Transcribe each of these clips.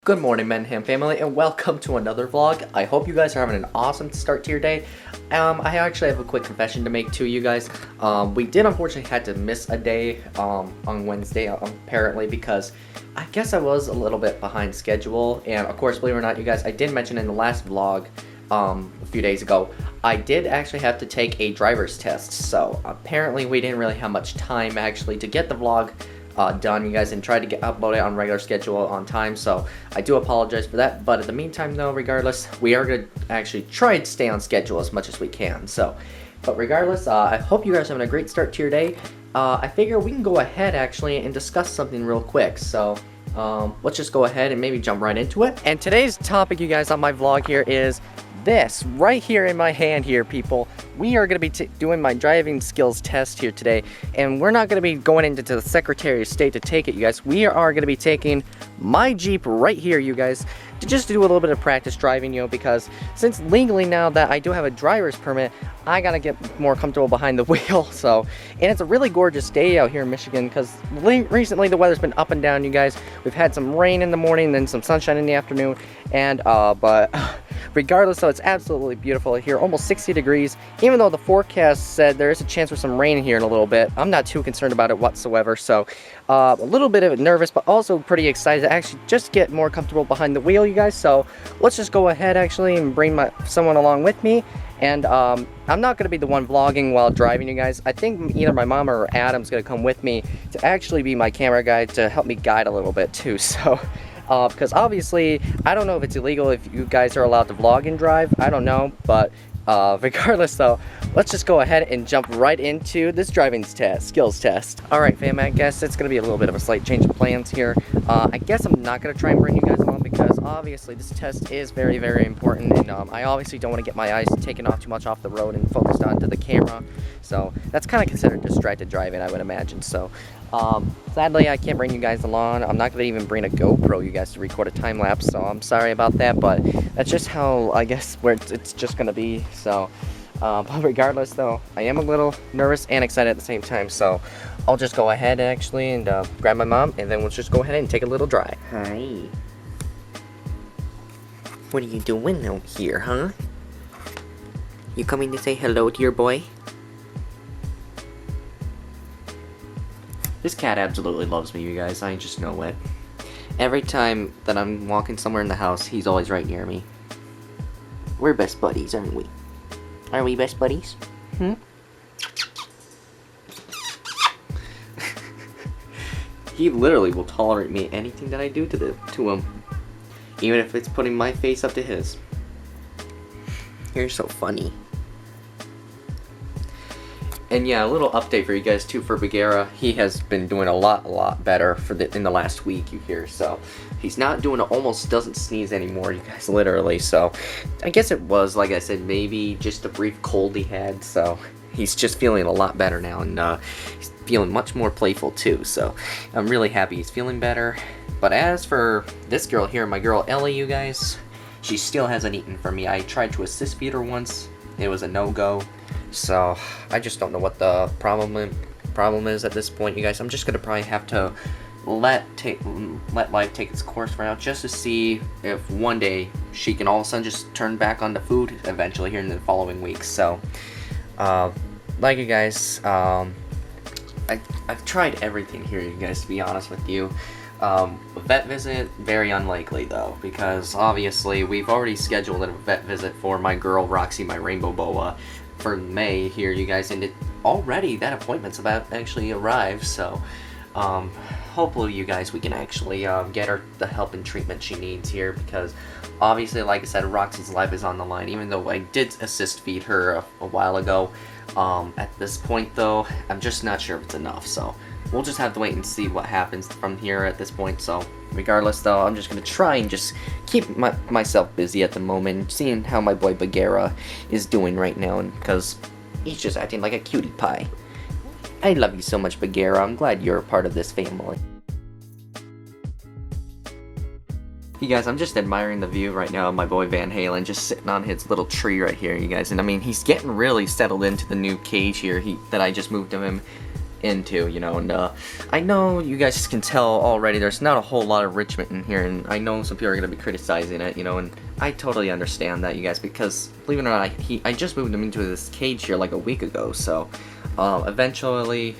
Good morning, Mendham family, and welcome to another vlog. I hope you guys are having an awesome start to your day. I actually have a quick confession to make to you guys. We did unfortunately had to miss a day on Wednesday, apparently, because I guess I was a little bit behind schedule. And of course, believe it or not, you guys, I did mention in the last vlog a few days ago, I did actually have to take a driver's test. So apparently, we didn't really have much time actually to get the vlog done, you guys, and tried to upload it on regular schedule on time, so I do apologize for that. But in the meantime, though, regardless, we are going to actually try to stay on schedule as much as we can. But regardless, I hope you guys are having a great start to your day. I figure we can go ahead actually and discuss something real quick, so let's just go ahead and maybe jump right into it. And today's topic, you guys, on my vlog here is this right here in my hand here, people. We are going to be doing my driving skills test here today, and we're not going to be going into the Secretary of State to take it, you guys. We are going to be taking my Jeep right here, you guys, to just do a little bit of practice driving, you know, because since legally now that I do have a driver's permit, I got to get more comfortable behind the wheel. So, and it's a really gorgeous day out here in Michigan because recently the weather's been up and down, you guys. We've had some rain in the morning, then some sunshine in the afternoon, and but regardless, though, it's absolutely beautiful here, almost 60 degrees. Even though the forecast said there is a chance for some rain here in a little bit, I'm not too concerned about it whatsoever. So a little bit of nervous, but also pretty excited to actually just get more comfortable behind the wheel, you guys. So let's just go ahead actually and bring someone along with me. And I'm not going to be the one vlogging while driving, you guys. I think either my mom or Adam's going to come with me to actually be my camera guy to help me guide a little bit too. So because obviously, I don't know if it's illegal if you guys are allowed to vlog and drive. I don't know, but regardless though, let's just go ahead and jump right into this driving skills test. Alright fam, I guess it's going to be a little bit of a slight change of plans here. I guess I'm not going to try and bring you guys along because obviously this test is very, very important, and I obviously don't want to get my eyes taken off too much off the road and focused onto the camera. So that's kind of considered distracted driving, I would imagine. So sadly, I can't bring you guys along. I'm not going to even bring a GoPro, you guys, to record a time lapse, so I'm sorry about that, but that's just how, I guess, where it's just going to be. So but regardless, though, I am a little nervous and excited at the same time, so I'll just go ahead actually and grab my mom, and then we'll just go ahead and take a little drive. Hi. What are you doing out here, huh? You coming to say hello to your boy? This cat absolutely loves me, you guys. I just know it. Every time that I'm walking somewhere in the house, he's always right near me. We're best buddies, aren't we? Are we best buddies? He literally will tolerate me anything that I do to him. Even if it's putting my face up to his. You're so funny. And yeah, a little update for you guys too for Bagheera. He has been doing a lot better in the last week, you hear. So he's not doing almost doesn't sneeze anymore, you guys, literally. So I guess it was, like I said, maybe just a brief cold he had. So he's just feeling a lot better now, and he's feeling much more playful too. So I'm really happy he's feeling better. But as for this girl here, my girl Ellie, you guys, she still hasn't eaten for me. I tried to assist feed her once. It was a no-go. So I just don't know what the problem is at this point, you guys. I'm just gonna probably have to let life take its course for now, just to see if one day she can all of a sudden just turn back on the food eventually here in the following weeks. So like you guys, I've tried everything here, you guys, to be honest with you. A vet visit, very unlikely though, because obviously we've already scheduled a vet visit for my girl Roxy, my rainbow boa, for May here, you guys, and already that appointment's about actually arrived. So hopefully you guys, we can actually get her the help and treatment she needs here, because obviously, like I said, Roxy's life is on the line. Even though I did assist feed her a while ago, at this point though, I'm just not sure if it's enough. So we'll just have to wait and see what happens from here at this point. So regardless though, I'm just going to try and just keep myself busy at the moment, seeing how my boy Bagheera is doing right now, and because he's just acting like a cutie pie. I love you so much, Bagheera. I'm glad you're a part of this family. You guys, I'm just admiring the view right now of my boy Van Halen just sitting on his little tree right here, you guys. And I mean, he's getting really settled into the new cage here that I just moved him into, you know. And I know you guys can tell already there's not a whole lot of enrichment in here, and I know some people are going to be criticizing it, you know, and I totally understand that, you guys, because believe it or not, I just moved him into this cage here like a week ago, so eventually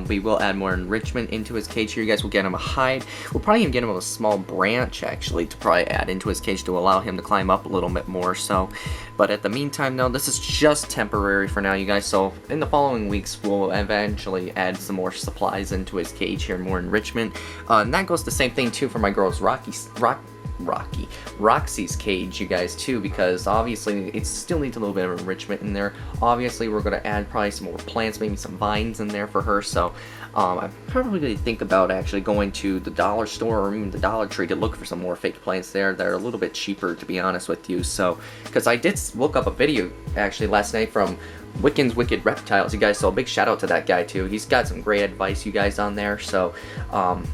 we will add more enrichment into his cage here. You guys will get him a hide. We'll probably even get him a small branch actually to probably add into his cage to allow him to climb up a little bit more. So, but at the meantime, no, this is just temporary for now, you guys. So in the following weeks, we'll eventually add some more supplies into his cage here, more enrichment. And that goes the same thing too for my girl's Roxy's cage, you guys, too, because obviously it still needs a little bit of enrichment in there. Obviously we're going to add probably some more plants, maybe some vines in there for her. So I probably going to think about actually going to the dollar store or even the Dollar Tree to look for some more fake plants there that are a little bit cheaper, to be honest with you. So because I did look up a video actually last night from Wiccan's Wicked Reptiles, you guys, so a big shout out to that guy too. He's got some great advice, you guys, on there. So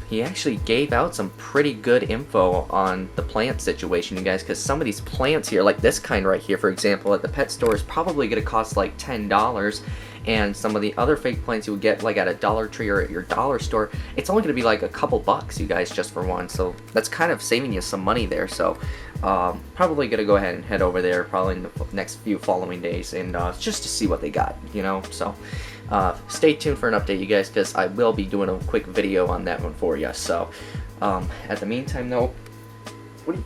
he actually gave out some pretty good info on the plant situation, you guys, because some of these plants here, like this kind right here, for example, at the pet store is probably going to cost like $10, and some of the other fake plants you would get like at a Dollar Tree or at your dollar store, it's only going to be like a couple bucks, you guys, just for one. So that's kind of saving you some money there. So probably gonna go ahead and head over there probably in the next few following days, and just to see what they got, you know. So stay tuned for an update, you guys, because I will be doing a quick video on that one for you. So at the meantime, though, what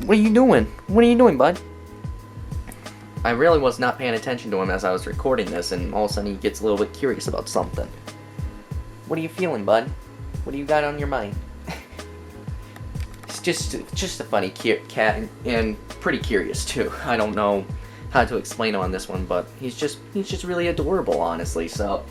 are you doing? What are you doing, bud? I really was not paying attention to him as I was recording this, and all of a sudden he gets a little bit curious about something. What are you feeling, bud? What do you got on your mind? Just a funny cat, and pretty curious too. I don't know how to explain him on this one, but he's just really adorable, honestly. So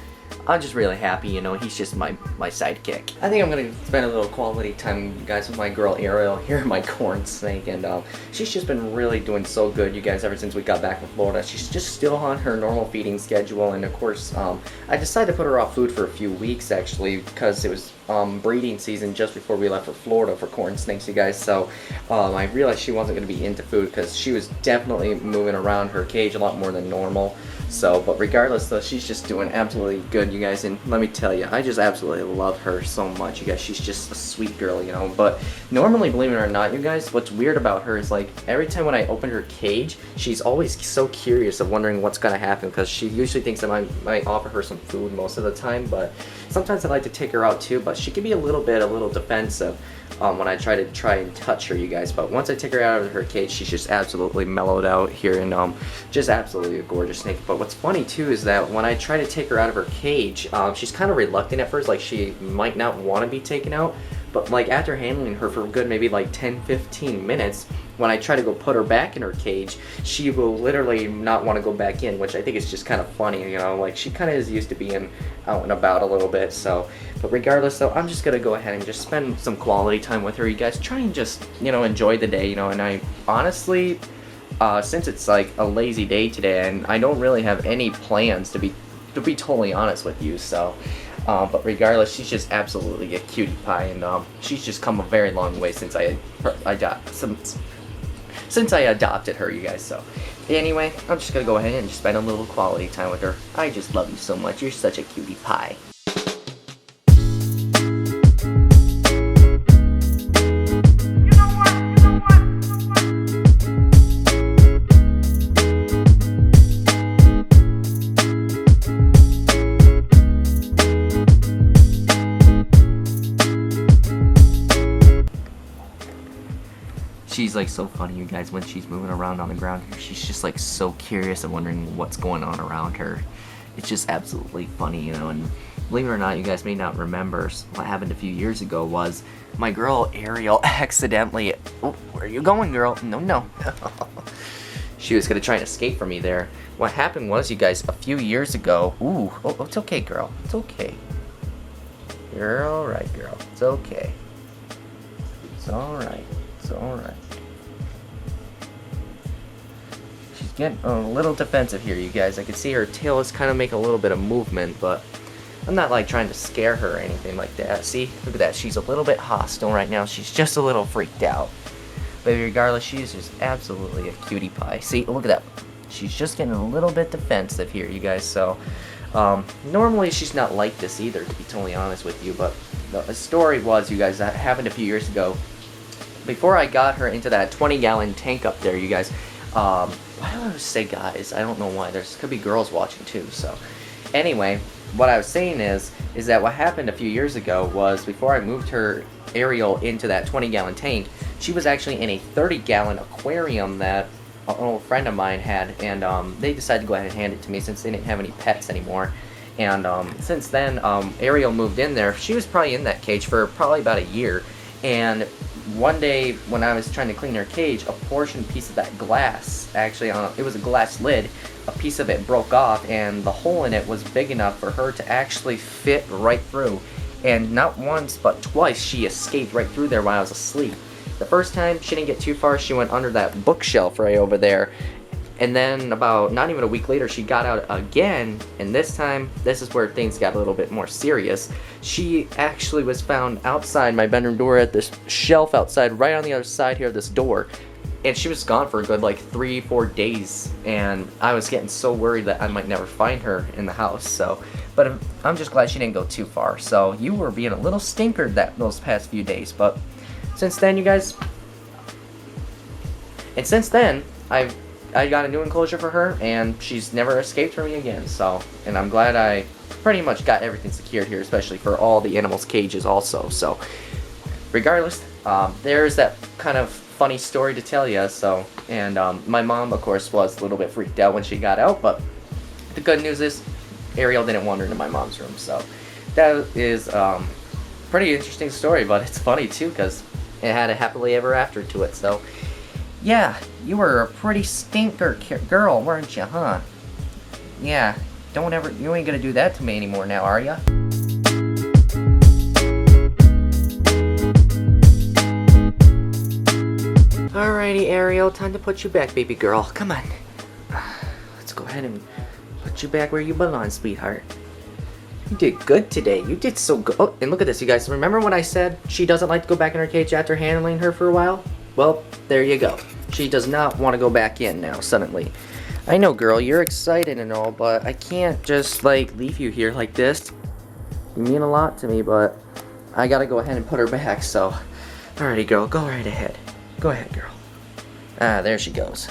I'm just really happy, you know. He's just my sidekick. I think I'm gonna spend a little quality time, you guys, with my girl Ariel here, my corn snake, and she's just been really doing so good, you guys, ever since we got back from Florida. She's just still on her normal feeding schedule, and of course I decided to put her off food for a few weeks actually, because it was breeding season just before we left for Florida for corn snakes, you guys. So I realized she wasn't going to be into food because she was definitely moving around her cage a lot more than normal. So, but regardless though, she's just doing absolutely good, you guys, and let me tell you, I just absolutely love her so much, you guys. She's just a sweet girl, you know. But normally, believe it or not, you guys, what's weird about her is, like, every time when I open her cage, she's always so curious of wondering what's gonna happen, because she usually thinks that I might offer her some food most of the time, but sometimes I like to take her out too. But she can be a little defensive when I try and touch her, you guys. But once I take her out of her cage, she's just absolutely mellowed out here, and just absolutely a gorgeous snake. But what's funny too is that when I try to take her out of her cage, she's kind of reluctant at first, like she might not want to be taken out. But like after handling her for a good maybe like 10-15 minutes, when I try to go put her back in her cage, she will literally not want to go back in, which I think is just kind of funny, you know. Like, she kind of is used to being out and about a little bit. So, but regardless though, I'm just gonna go ahead and just spend some quality time with her, you guys. Try and just, you know, enjoy the day, you know. And I honestly, since it's like a lazy day today, and I don't really have any plans, to be totally honest with you, so but regardless, she's just absolutely a cutie pie, and she's just come a very long way since I adopted her, you guys. So anyway, I'm just gonna go ahead and just spend a little quality time with her. I just love you so much. You're such a cutie pie. She's like so funny, you guys, when she's moving around on the ground here. She's just like so curious and wondering what's going on around her. It's just absolutely funny, you know. And believe it or not, you guys may not remember, what happened a few years ago was my girl Ariel accidentally, oh, where are you going, girl? No. She was gonna try and escape from me there. What happened was, you guys, a few years ago, oh, it's okay, girl, it's okay. You're alright, girl, it's okay. It's alright. It's alright. She's getting a little defensive here, you guys. I can see her tail is kind of making a little bit of movement, but I'm not like trying to scare her or anything like that. See, look at that. She's a little bit hostile right now. She's just a little freaked out. But regardless, she's just absolutely a cutie pie. See, look at that. She's just getting a little bit defensive here, you guys. So Normally she's not like this either, to be totally honest with you, but the story was, you guys, that happened a few years ago. Before I got her into that 20-gallon tank up there, you guys, why do I always say guys? I don't know why. There's could be girls watching too, so. Anyway, what I was saying is that what happened a few years ago was, before I moved her, Ariel, into that 20-gallon tank, she was actually in a 30-gallon aquarium that an old friend of mine had, and they decided to go ahead and hand it to me since they didn't have any pets anymore. And since then, Ariel moved in there. She was probably in that cage for probably about a year, and one day when I was trying to clean her cage, a piece of that glass, actually it was a glass lid, a piece of it broke off, and the hole in it was big enough for her to actually fit right through. And not once but twice she escaped right through there while I was asleep. The first time she didn't get too far, she went under that bookshelf right over there. And then about not even a week later, she got out again, and this time, this is where things got a little bit more serious. She actually was found outside my bedroom door at this shelf outside, right on the other side here of this door. And she was gone for a good like 3-4 days, and I was getting so worried that I might never find her in the house. So, but I'm just glad she didn't go too far. So you were being a little stinker those past few days, but since then, you guys, and since then, I got a new enclosure for her, and she's never escaped from me again. So, and I'm glad I pretty much got everything secured here, especially for all the animals' cages also. So, regardless, there's that kind of funny story to tell you. So, and my mom, of course, was a little bit freaked out when she got out, but the good news is Ariel didn't wander into my mom's room. So, that is pretty interesting story, but it's funny too because it had a happily ever after to it. So, yeah, you were a pretty stinker girl, weren't you, huh? Yeah, you ain't gonna do that to me anymore now, are ya? Alrighty, Ariel, time to put you back, baby girl. Come on. Let's go ahead and put you back where you belong, sweetheart. You did good today. You did so good. Oh, and look at this, you guys. Remember when I said she doesn't like to go back in her cage after handling her for a while? Well, there you go. She does not want to go back in now, suddenly. I know, girl, you're excited and all, but I can't just, like, leave you here like this. You mean a lot to me, but I gotta go ahead and put her back, so. Alrighty, girl, go right ahead. Go ahead, girl. Ah, there she goes.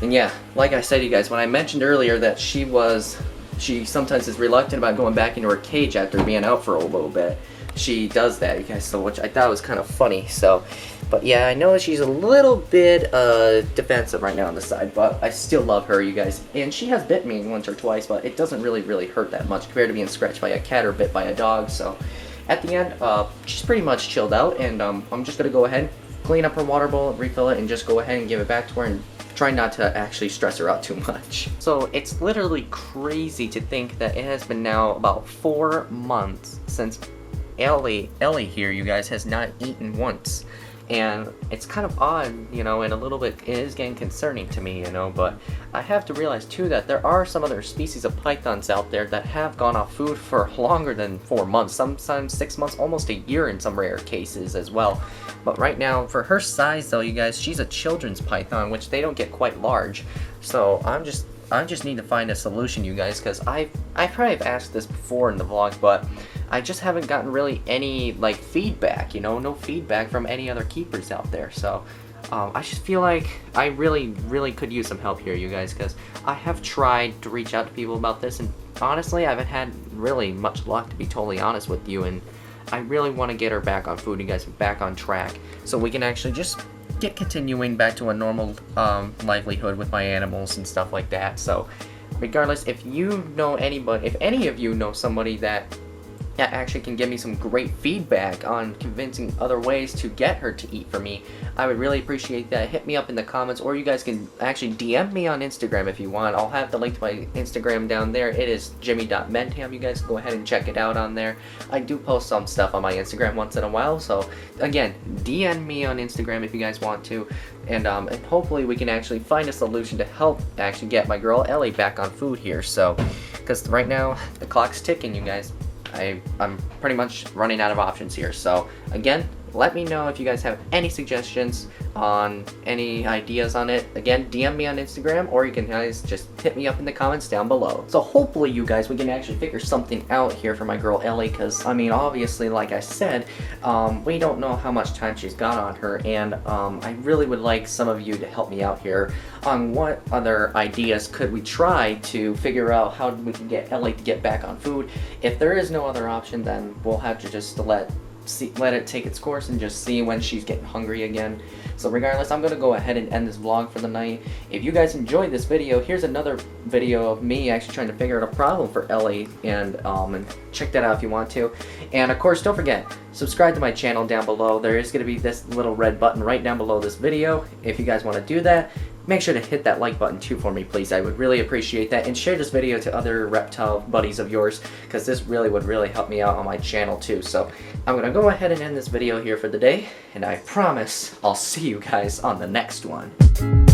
And yeah, like I said, you guys, when I mentioned earlier that she sometimes is reluctant about going back into her cage after being out for a little bit. She does that, you guys, so which I thought was kind of funny. So, but yeah, I know she's a little bit defensive right now on the side, but I still love her, you guys. And she has bit me once or twice, but it doesn't really hurt that much compared to being scratched by a cat or bit by a dog. So, at the end, she's pretty much chilled out, and I'm just gonna go ahead, clean up her water bowl, refill it, and just go ahead and give it back to her, and try not to actually stress her out too much. So it's literally crazy to think that it has been now about 4 months since Ellie here, you guys, has not eaten once. And it's kind of odd, you know, and a little bit, it is getting concerning to me, you know, but I have to realize too that there are some other species of pythons out there that have gone off food for longer than 4 months, sometimes 6 months, almost a year in some rare cases as well. But right now, for her size though, you guys, she's a children's python, which they don't get quite large. So I just need to find a solution, you guys, because I probably have asked this before in the vlog, but I just haven't gotten really any like feedback, you know, no feedback from any other keepers out there. So I just feel like I really could use some help here, you guys, because I have tried to reach out to people about this, and honestly, I haven't had really much luck, to be totally honest with you. And I really want to get her back on food, you guys, back on track, so we can actually just get continuing back to a normal livelihood with my animals and stuff like that. So regardless, if you know anybody, if any of you know somebody that actually can give me some great feedback on convincing other ways to get her to eat for me, I would really appreciate that. Hit me up in the comments, or you guys can actually DM me on Instagram if you want. I'll have the link to my Instagram down there. It is jimmy.mendham. You guys go ahead and check it out on there. I do post some stuff on my Instagram once in a while, so again, DM me on Instagram if you guys want to, and hopefully we can actually find a solution to help actually get my girl Ellie back on food here. So, because right now the clock's ticking, you guys. I'm pretty much running out of options here. So again, let me know if you guys have any suggestions on any ideas on it. Again, DM me on Instagram, or you can guys just hit me up in the comments down below. So hopefully you guys, we can actually figure something out here for my girl Ellie, because I mean, obviously, like I said, we don't know how much time she's got on her, and I really would like some of you to help me out here on what other ideas could we try to figure out how we can get Ellie to get back on food. If there is no other option, then we'll have to just let it take its course and just see when she's getting hungry again. So regardless, I'm gonna go ahead and end this vlog for the night. If you guys enjoyed this video, here's another video of me actually trying to figure out a problem for Ellie, and check that out if you want to. And of course, don't forget, subscribe to my channel down below. There is gonna be this little red button right down below this video. If you guys want to do that, make sure to hit that like button too for me, please. I would really appreciate that. And share this video to other reptile buddies of yours, because this really would help me out on my channel too. So I'm going to go ahead and end this video here for the day, and I promise I'll see you guys on the next one.